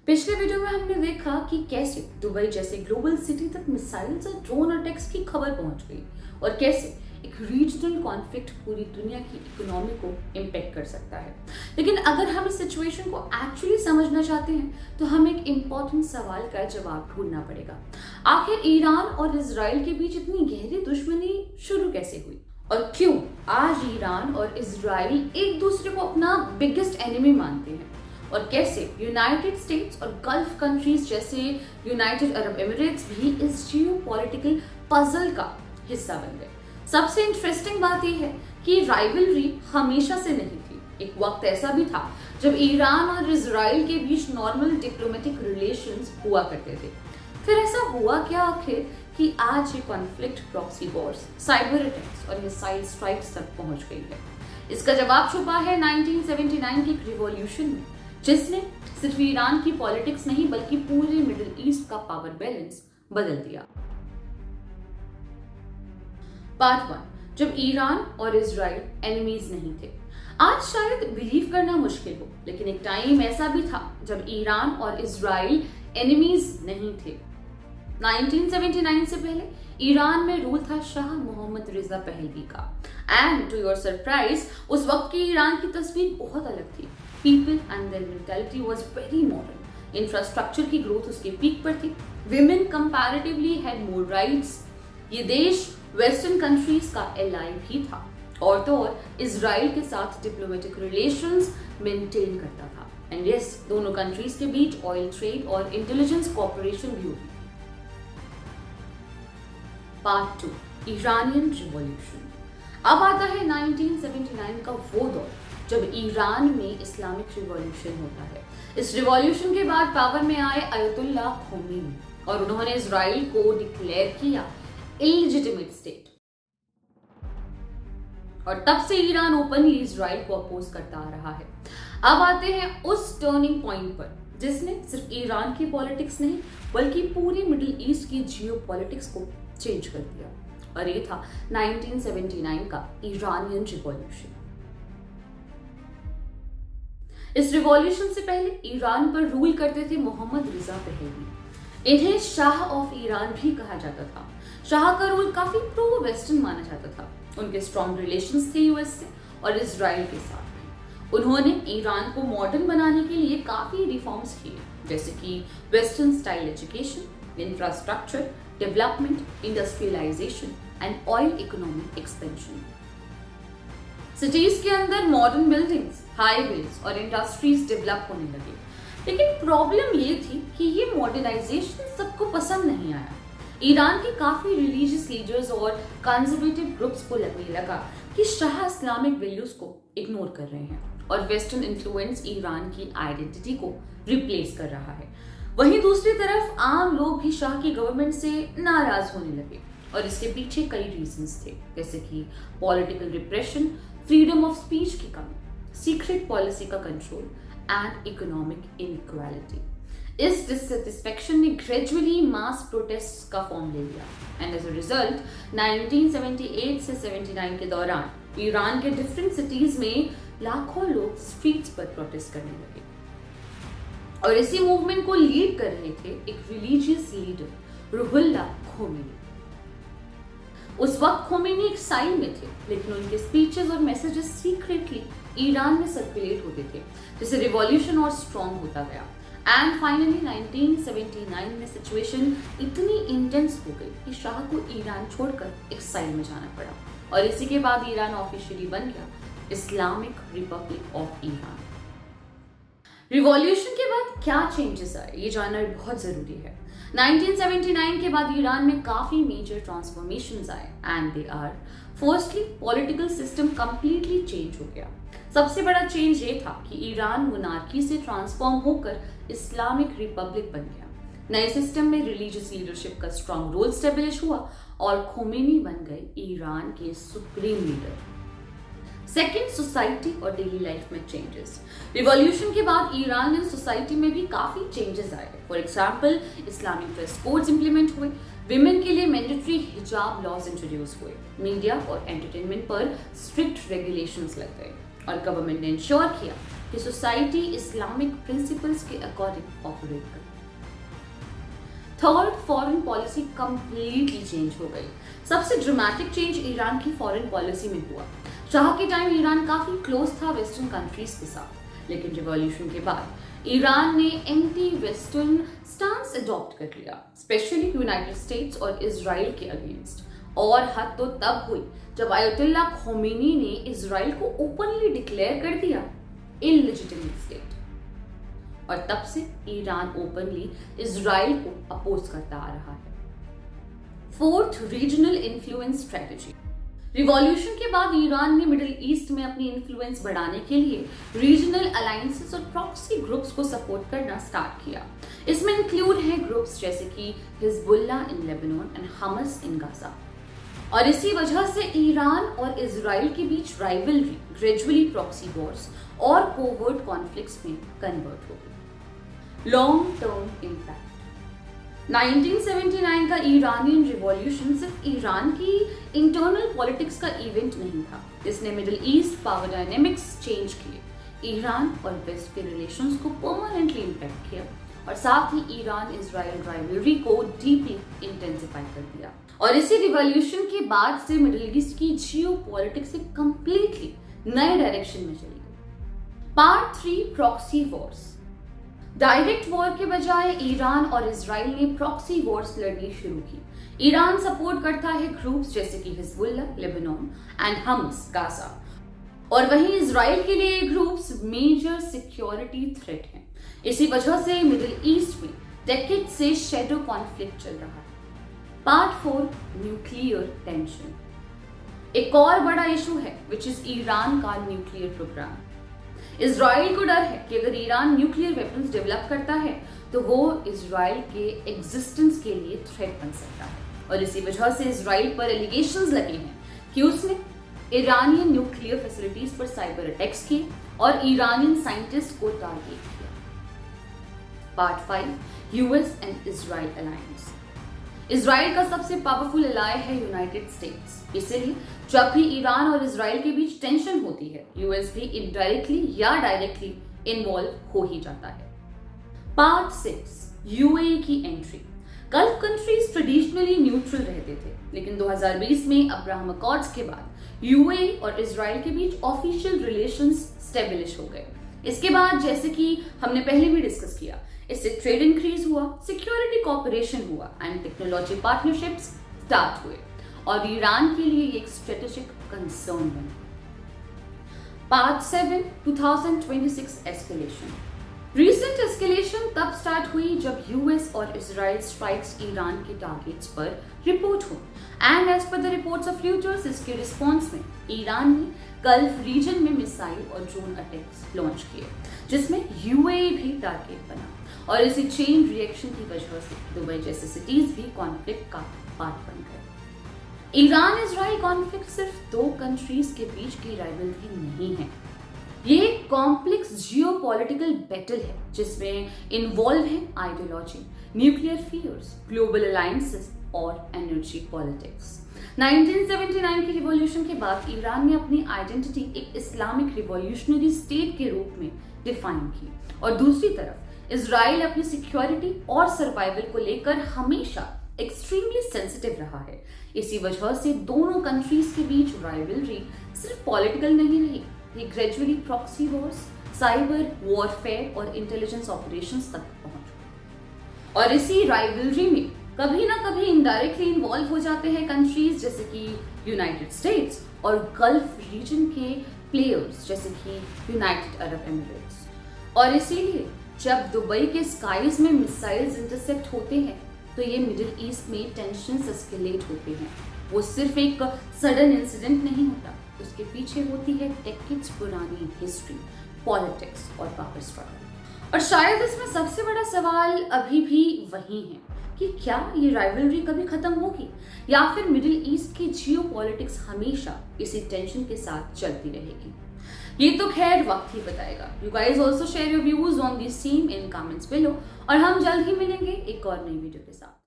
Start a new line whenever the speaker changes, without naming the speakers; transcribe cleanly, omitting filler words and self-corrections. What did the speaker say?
पिछले वीडियो में हमने देखा कि कैसे दुबई जैसे ग्लोबल सिटी तक मिसाइल्स और ड्रोन अटैक्स की खबर पहुंच गई और कैसे एक रीजनल कॉन्फ्लिक्ट पूरी दुनिया की इकोनॉमी को इम्पैक्ट कर सकता है। लेकिन अगर हम इस सिचुएशन को एक्चुअली समझना चाहते हैं तो हमें एक इम्पॉर्टेंट सवाल का जवाब ढूंढना पड़ेगा। आखिर ईरान और इजराइल के बीच इतनी गहरी दुश्मनी शुरू कैसे हुई और क्यों आज ईरान और इजराइल एक दूसरे को अपना बिगेस्ट एनिमी मानते हैं, और कैसे यूनाइटेड स्टेट्स और गल्फ कंट्रीज जैसे यूनाइटेड अरब एमिरेट्स भी इस जियोपॉलिटिकल पजल का हिस्सा बन गए। सबसे इंटरेस्टिंग बात यह है कि राइवलरी हमेशा से नहीं थी। एक वक्त ऐसा भी था जब ईरान और इजराइल के बीच नॉर्मल डिप्लोमेटिक रिलेशंस हुआ करते थे। फिर ऐसा हुआ क्या आखिर कि आज ये conflict proxy Wars, cyber attacks और मिसाइल स्ट्राइक्स तक पहुंच गई है? इसका जवाब छुपा है 1979 के एक रिवॉल्यूशन में, जिसने सिर्फ ईरान की पॉलिटिक्स नहीं बल्कि पूरे मिडिल ईस्ट का पावर बैलेंस बदल दिया। पार्ट 1, जब ईरान और इजराइल एनिमीज नहीं थे। आज शायद बिलीव करना मुश्किल हो, लेकिन एक टाइम ऐसा भी था जब ईरान और इजराइल एनिमीज नहीं थे। 1979 से पहले ईरान में रूल था शाह मोहम्मद रिजा पहलवी का, एंड टू योर सरप्राइज उस वक्त की ईरान की तस्वीर बहुत अलग थी। People and their mentality was very modern. Infrastructure की ग्रोथ उसके पीक पर थी. Women comparatively had more rights. ये देश वेस्टर्न कंट्रीज का एलाई भी था, और तो और इजराइल के साथ डिप्लोमेटिक रिलेशंस मेंटेन करता था। एंड यस, दोनों कंट्रीज के बीच ऑयल ट्रेड और इंटेलिजेंस कॉपरेशन भी होती थी। Part 2, Iranian revolution. अब आता है 1979 का वो दौर जब ईरान में इस्लामिक रिवॉल्यूशन होता है। इस रिवॉल्यूशन के बाद पावर में आए अयतुल्ला खोमेनी और उन्होंने इजराइल को डिक्लेयर किया इलेजिटिमेट स्टेट, और तब से ईरान ओपनली इजराइल को अपोज करता आ रहा है। अब आते हैं उस टर्निंग पॉइंट पर जिसने सिर्फ ईरान की पॉलिटिक्स नहीं बल्कि पूरे मिडिल ईस्ट की जियोपॉलिटिक्स को चेंज कर दिया, और ये था 1979 का ईरानियन रिवॉल्यूशन। इस रिवॉल्यूशन से पहले ईरान पर रूल करते थे मोहम्मद रिजा पहलवी। इन्हें शाह ऑफ ईरान भी कहा जाता था। शाह का रूल काफी प्रो वेस्टर्न माना जाता था। उनके स्ट्रॉन्ग रिलेशंस थे यूएस से और इजराइल के साथ भी। उन्होंने ईरान को मॉडर्न बनाने के लिए काफी रिफॉर्म्स किए, जैसे कि western style education, infrastructure development, industrialisation and oil economic expansion. Cities के अंदर मॉडर्न बिल्डिंग्स, हाईवेज और इंडस्ट्रीज डेवलप होने लगे। लेकिन प्रॉब्लम ये थी कि ये मॉडर्नाइजेशन सबको पसंद नहीं आया। ईरान के काफी रिलीजियस लीडर्स और कंजर्वेटिव ग्रुप्स को लगने लगा कि शाह इस्लामिक वैल्यूज को इग्नोर कर रहे हैं और वेस्टर्न इन्फ्लुएंस ईरान की आइडेंटिटी को रिप्लेस कर रहा है। वहीं दूसरी तरफ आम लोग भी शाह की गवर्नमेंट से नाराज होने लगे, और इसके पीछे कई रीजंस थे, जैसे कि political repression, freedom of speech की कमी, सीक्रेट पॉलिसी का कंट्रोल एंड इकोनॉमिक इनइक्वालिटी। इस डिससैटिस्फैक्शन ने ग्रेजुअली मास प्रोटेस्ट का फॉर्म ले लिया, एंड एज अ रिजल्ट 1978 से 79 के दौरान ईरान के डिफरेंट सिटीज में लाखों लोग स्ट्रीट्स पर प्रोटेस्ट करने लगे, और इसी मूवमेंट को लीड कर रहे थे एक रिलीजियस लीडर रुहुल्ला खोमेनी। उस वक्त खोमेनी एक्साइल में थे, लेकिन उनके स्पीचेस और मैसेजेस सीक्रेटली ईरान में सर्कुलेट होते थे, जिससे रिवॉल्यूशन और स्ट्रॉन्ग होता गया। एंड फाइनली 1979 में सिचुएशन इतनी इंटेंस हो गई कि शाह को ईरान छोड़कर एक्साइल में जाना पड़ा, और इसी के बाद ईरान ऑफिशियली बन गया Islamic Republic of Iran. Revolution के बाद क्या चेंजेस आए ये जानना बहुत जरूरी है। 1979 के बाद ईरान में काफी मेजर ट्रांसफॉर्मेशंस आए, and they are firstly political system completely change हो गया। सबसे बड़ा चेंज ये था कि ईरान मोनार्की से ट्रांसफॉर्म होकर इस्लामिक रिपब्लिक बन गया। नए सिस्टम में रिलीजियस लीडरशिप का स्ट्रॉन्ग रोल स्टेब्लिश हुआ और खोमेनी बन गए ईरान के सुप्रीम लीडर। सेकेंड, सोसाइटी और डेली लाइफ में चेंजेस। रिवॉल्यूशन के बाद ईरानियन सोसाइटी में भी काफी चेंजेस आए। For example, Islamic dress codes implement हुए, विमेन के लिए मैंडेटरी हिजाब लॉज इंट्रोड्यूस हुए, मीडिया और एंटरटेनमेंट पर स्ट्रिक्ट रेगुलेशंस लग गए, और गवर्नमेंट ने इंश्योर किया कि सोसाइटी इस्लामिक प्रिंसिपल्स के अकॉर्डिंग ऑपरेट करे। Third, foreign policy completely change हो गई। सबसे ड्रामेटिक चेंज ईरान की फॉरेन पॉलिसी में हुआ। शाह के टाइम ईरान काफी क्लोज था वेस्टर्न कंट्रीज के साथ, लेकिन रिवॉल्यूशन के बाद ईरान ने एंटी वेस्टर्न स्टांस अडॉप्ट कर लिया, स्पेशली यूनाइटेड स्टेट्स और इजराइल के अगेंस्ट। और हद तो तब हुई जब आयतुल्ला खोमेनी ने इजराइल को ओपनली डिक्लेयर कर दिया इल्लेजिटिमेट स्टेट, और तब से ईरान ओपनली इजराइल को अपोज करता आ रहा है। Fourth, regional influence strategy. Revolution के बाद ईरान ने मिडिल ईस्ट में अपनी इन्फ्लुएंस बढ़ाने के लिए रीजनल अलायंसेस और प्रॉक्सी ग्रुप्स को सपोर्ट करना स्टार्ट किया। इसमें इंक्लूड हैं ग्रुप्स जैसे कि Hezbollah in Lebanon and Hamas in Gaza. और इसी वजह से ईरान और इजराइल के बीच राइवलरी ग्रेजुअली प्रॉक्सी वॉर्स और कोवर्ट कॉन्फ्लिक्ट्स में कन्वर्ट हो गई। Long term impact. 1979 का ईरानियन रिवॉल्यूशन सिर्फ ईरान की इंटरनल पॉलिटिक्स का इवेंट नहीं था, इसने Middle East power dynamics change किए, ईरान और वेस्ट के रिलेशंस को परमानेंटली इम्पैक्ट किया और साथ ही ईरान इजराइल राइवलरी को डीपली इंटेंसिफाई कर दिया। और इसी रिवॉल्यूशन के बाद से मिडिल ईस्ट की जियोपॉलिटिक्स एक कंप्लीटली नए डायरेक्शन में चली गई। Part 3, proxy Wars. Direct war के बजाय ईरान और इजराइल ने प्रॉक्सी वॉर्स लड़नी शुरू की। ईरान सपोर्ट करता है ग्रुप्स जैसे कि Hezbollah Lebanon and Hamas Gaza, और वहीं इजराइल के लिए ग्रुप्स मेजर सिक्योरिटी थ्रेट हैं। इसी वजह से मिडिल ईस्ट में डेकेड से शैडो कॉन्फ्लिक्ट चल रहा है। Part 4, nuclear tension. एक और बड़ा इशू है विच इज ईरान का न्यूक्लियर प्रोग्राम। इजराइल को डर है कि अगर ईरान न्यूक्लियर वेपन्स डेवलप करता है तो वो इजराइल के एग्जिस्टेंस के लिए थ्रेट बन सकता है, और इसी वजह से इजराइल पर एलिगेशंस लगे हैं कि उसने ईरानियन न्यूक्लियर फैसिलिटीज पर साइबर अटैक्स किए और ईरानियन साइंटिस्ट को टारगेट किया। Part 5, US and Israel alliance. Israel का सबसे पावरफुल एलाय है यूनाइटेड स्टेट्स, इसलिए जब भी ईरान और इजराइल के बीच टेंशन होती है, यूएस भी इनडायरेक्टली या डायरेक्टली इन्वॉल्व हो ही जाता है। पार्ट 6, यूएई की entry. Gulf countries traditionally neutral रहते थे, लेकिन 2020 में अब्राहम अकॉर्ड्स के बाद यूएई और इजराइल के बीच ऑफिशियल रिलेशंस स्टेब्लिश हो गए। इसके बाद जैसे कि हमने पहले भी डिस्कस किया, इससे ट्रेड इंक्रीज हुआ, सिक्योरिटी कोऑपरेशन हुआ एंड टेक्नोलॉजी पार्टनरशिप्स स्टार्ट हुए, और ईरान के लिए एक स्ट्रेटेजिक कंसर्न बना। Part 7, 2026 escalation. रीसेंट एस्केलेशन तब स्टार्ट हुई जब यूएस और इजराइल स्ट्राइक्स ईरान के टारगेट्स पर रिपोर्ट हुई, and as per the reports of futures इसके रिस्पॉन्स में ईरान ने गल्फ रीजन में मिसाइल और ड्रोन अटैक्स लॉन्च किए, जिसमें यूएई भी टारगेट बना, और इसी चेन रिएक्शन की वजह से दुबई जैसे सिटीज भी कॉन्फ्लिक्ट का पार्ट बन गए। ईरान इजराइल कॉन्फ्लिक्ट सिर्फ दो कंट्रीज के बीच की राइवलरी नहीं है, ये एक कॉम्प्लेक्स जियोपॉलिटिकल बैटल है जिसमें इन्वॉल्व है ideology, nuclear fears, global alliances और एनर्जी पॉलिटिक्स। 1979 की रिवॉल्यूशन के बाद ईरान ने अपनी आइडेंटिटी एक इस्लामिक रिवॉल्यूशनरी स्टेट के रूप में डिफाइन की, और दूसरी तरफ इजराइल अपनी सिक्योरिटी और सर्वाइवल को लेकर हमेशा एक्सट्रीमली सेंसिटिव रहा है। इसी वजह से दोनों कंट्रीज के बीच राइवलरी सिर्फ पॉलिटिकल नहीं रही, ये gradually proxy Wars, cyber warfare और इंटेलिजेंस ऑपरेशंस तक पहुंच। और इसी राइवलरी में कभी ना कभी इनडायरेक्टली इन्वॉल्व हो जाते हैं कंट्रीज जैसे कि यूनाइटेड स्टेट्स और गल्फ रीजन के प्लेयर्स जैसे कि यूनाइटेड अरब एमिरेट्स। और इसीलिए जब दुबई के स्काईज में मिसाइल्स इंटरसेप्ट होते हैं तो ये मिडिल ईस्ट में टेंशंस एस्केलेट होते हैं। वो सिर्फ एक सडन इंसिडेंट नहीं होता, उसके पीछे होती है डेकेड्स पुरानी हिस्ट्री, पॉलिटिक्स और पावर स्ट्रगल। और शायद इसमें सबसे बड़ा सवाल अभी भी वही है कि क्या ये राइवलरी कभी खत्म होगी या फिर मिडिल ईस्ट की जियोपॉलिटिक्स हमेशा इसी टेंशन के साथ चलती रहेगी। ये तो खैर वक्त ही बताएगा। You guys also share your views on this theme in comments below, और हम जल्द ही मिलेंगे एक और नई वीडियो के साथ।